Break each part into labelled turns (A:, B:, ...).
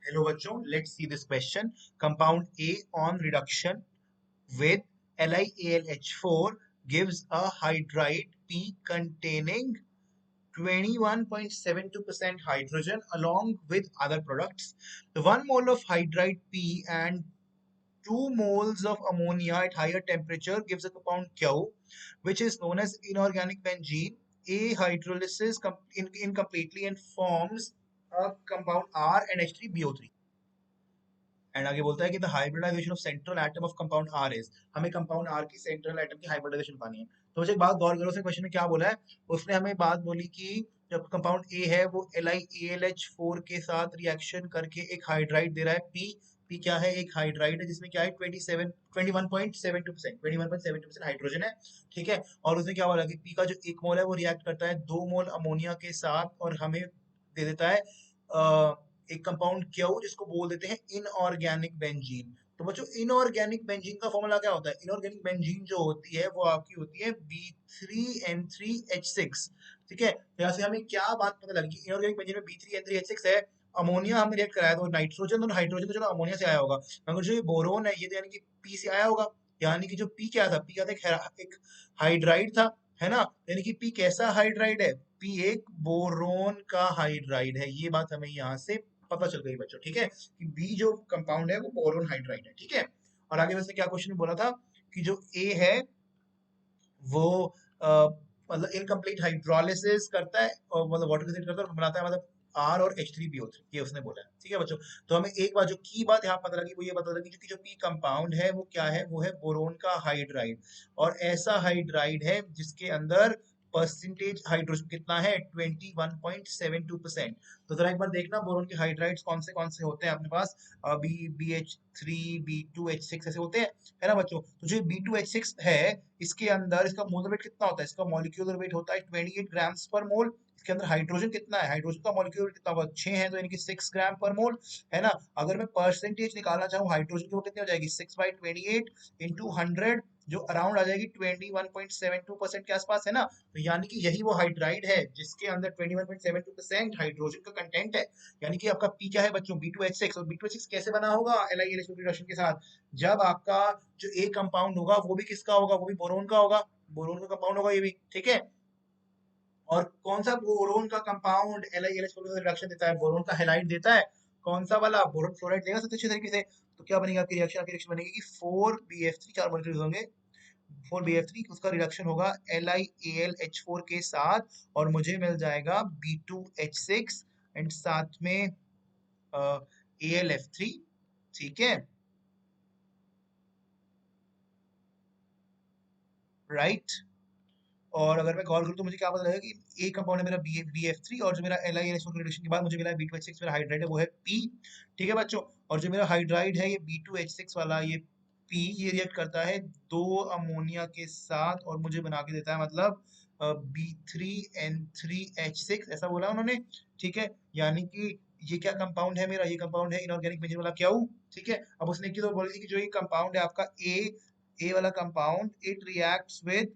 A: Hello बच्चों, let's see this question. Compound A on reduction with LiAlH4 gives a hydride P containing 21.72% hydrogen along with other products. The 1 mole of hydride P and 2 moles of ammonia at higher temperature gives a compound Q, which is known as inorganic benzene. A hydrolysis incompletely and forms a compound R and H3BO3. And आगे बोलता है कि the hybridization of central atom of compound R is, हमें compound R की central atom की hybridization पानी है। तो मुझे एक बात गौर करो, से क्वेश्चन में क्या बोला है। उसने हमें बात बोली कि जब कंपाउंड ए है वो LiAlH4 के साथ रिएक्शन करके एक हाइड्राइड दे रहा है पी। पी क्या है? एक हाइड्राइड है जिसमें क्या है 21.72% हाइड्रोजन है। ठीक है। और उसने क्या बोला कि पी का जो एक मोल है वो रिएक्ट करता है 2 मोल अमोनिया के साथ और हमें दे देता है एक कंपाउंड क्यू जिसको बोल देते हैं इनऑर्गेनिक बेंजीन। तो बच्चों इनऑर्गेनिक बेंजीन का फॉर्मूला क्या होता है? इनऑर्गेनिक बेंजीन जो होती है वो आपकी होती है B3N3H6। ठीक है। तो यहाँ से हमें क्या बात पता लगी कि इनऑर्गेनिक बेंजीन में B3N3H6 है। अमोनिया हमने रिएक्ट कराया तो नाइट्रोजन, और हाइड्रोजन तो चलो अमोनिया से आया होगा, मगर जो ये बोरोन है ये तो यानी कि पी से आया होगा। यानी कि जो पी क्या था? पी क्या था? एक हाइड्राइड था, है ना। यानी कि पी कैसा हाइड्राइड है? पी एक बोरोन का हाइड्राइड है। ये बात हमें यहाँ से पता चल गई बच्चों। ठीक है कि बी जो कंपाउंड है वो बोरोन हाइड्राइड है। ठीक है। और आगे वैसे क्या क्वेश्चन में बोला था कि जो ए है वो मतलब इनकम्प्लीट हाइड्रोलिसिस करता है और मतलब वाटर के साथ करता है और बनाता है मतलब आर और H3BO3, ये उसने बोला है। ठीक है बच्चों। तो हमें एक बात जो की बात यहाँ पता लगी वो ये पता लगी कि जो पी कंपाउंड है वो क्या है? वो है बोरोन का हाइड्राइड। और ऐसा हाइड्राइड है जिसके अंदर परसेंटेज हाइड्रोजन कितना है? 21.72%। तो जरा एक बार देखना बोरोन के हाइड्राइड्स कौन से होते हैं अपने पास। BH3, B2H6 ऐसे होते हैं, है ना बच्चों। तो जो B2H6 है इसके अंदर इसका मोलर वेट कितना होता है? इसका मॉलिक्यूलर वेट होता है 28 ग्राम्स पर मोल। इसके अंदर हाइड्रोजन कितना है? हाइड्रोजन का मॉलिक्यूलर वेट कितना होगा? 6 है, तो यानी कि 6 ग्राम पर मोल, है ना। अगर मैं परसेंटेज निकालना चाहूँ हाइड्रोजन की, वो कितनी हो जाएगी? 6/28 इंटू 100, जो अराउंड आ जाएगी 21.72% के आसपास, है ना। तो यानी कि यही वो हाइड्राइड है जिसके अंदर 21.72% हाइड्रोजन का कंटेंट है। यानी कि आपका पी क्या है बच्चों? B2H6। और B2H6 कैसे बना होगा LiAlH रिडक्शन के साथ? जब आपका जो ए कंपाउंड होगा वो भी किसका होगा? वो भी बोरोन का होगा। बोरोन का कंपाउंड होगा ये भी। ठीक है। और कौन सा बोरोन का कंपाउंड LiAlH रिडक्शन देता है? बोरोन का हैलाइड देता है। कौन सा वाला? बोरोन फ्लोराइड देगा सबसे अच्छे तरीके से। तो क्या बनेगी आपकी रिएक्शन? आपकी रिएक्शन बनेगी कि 4BF3, 4 मॉलिक्यूल्स होंगे, 4BF3, उसका रिडक्शन होगा LiAlH4 के साथ और मुझे मिल जाएगा B2H6 एंड साथ में AlF3। ठीक है, राइट। और अगर मैं गौर करूँ तो मुझे क्या पता लगेगा कि ए कंपाउंड है मेरा BF3, और जो मेरा LiAlH रिडक्शन के बाद मुझे मिला B2H6 मेरा हाइड्राइड है वो है P। ठीक है बच्चों। और जो मेरा हाइड्राइड है ये B2H6 वाला ये P, ये रिएक्ट करता है 2 अमोनिया के साथ और मुझे बना के देता है मतलब B3N3H6, ऐसा बोला उन्होंने। ठीक है। यानी कि ये क्या कंपाउंड है मेरा? ये कंपाउंड है इनऑर्गेनिक बेंजीन वाला क्यू। ठीक है। अब उसने की तो बोली थी कि जो ये कंपाउंड है आपका ए वाला compound, it reacts with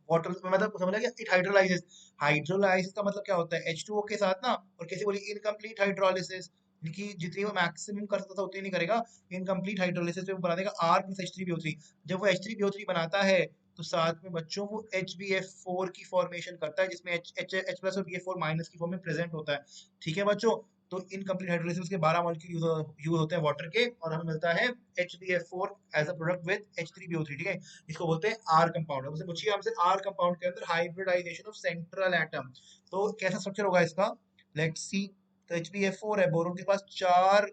A: water, मतलब समझ गया, इट हाइड्रोलाइजेस। हाइड्रोलाइसिस का मतलब क्या होता है? H2O के साथ ना। और कैसे बोली? इनकम्प्लीट हाइड्रोलिसिस, कि जितनी वो मैक्सिमम कर सकता था उतनी नहीं करेगा। इनकम्प्लीट हाइड्रोलिसिस में वो बना देगा R+H3BO3। जब वो H3BO3 बनाता है तो साथ में बच्चों वो HbF4 की फॉर्मेशन करता है जिसमें H प्लस और BF4 माइनस की फॉर्म में प्रेजेंट होता है। ठीक है बच्चों। तो इनकम्प्लीट हाइड्रोलिसिस के 12 मॉलिक्यूल यूज होते हैं वाटर के और हमें मिलता है HbF4 as a product with H3BO3। ठीक है। इसको बोलते हैं आर कंपाउंड। हमसे पूछिए, हमसे आर कंपाउंड के अंदर हाइब्रिडाइजेशन ऑफ सेंट्रल एटम, तो कैसा स्ट्रक्चर होगा इसका? Let's see. तो HbF4 है, बोरोन के पास 4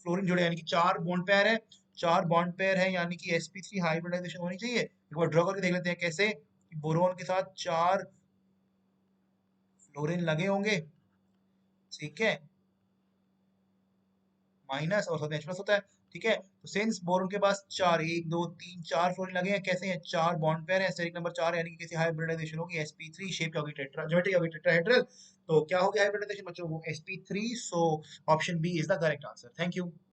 A: फ्लोरीन जुड़े यानी कि 4 बॉन्ड पेयर है। 4 बॉन्ड पेयर है यानी कि sp3 हाइब्रिडाइजेशन होनी चाहिए। एक बार ड्रॉ करके देख लेते हैं कैसे। बोरोन के साथ 4 फ्लोरीन लगे होंगे। ठीक है। माइनस और साथ में H प्लस होता है। ठीक है। तो सिंस बोरोन के पास 4, 1 2 3 4 फ्लोरीन लगे हैं, कैसे हैं? 4 बॉन्ड पेयर है, स्टेरिक नंबर 4, यानी कि कैसे हाइब्रिडाइजेशन होगी? sp3 शेप क्या होगी? टेट्रा, ज्योमेट्री होगी टेट्राहेड्रल। तो क्या होगी हाइब्रिडाइजेशन बच्चों? वो sp3। So option B is the correct answer. Thank you.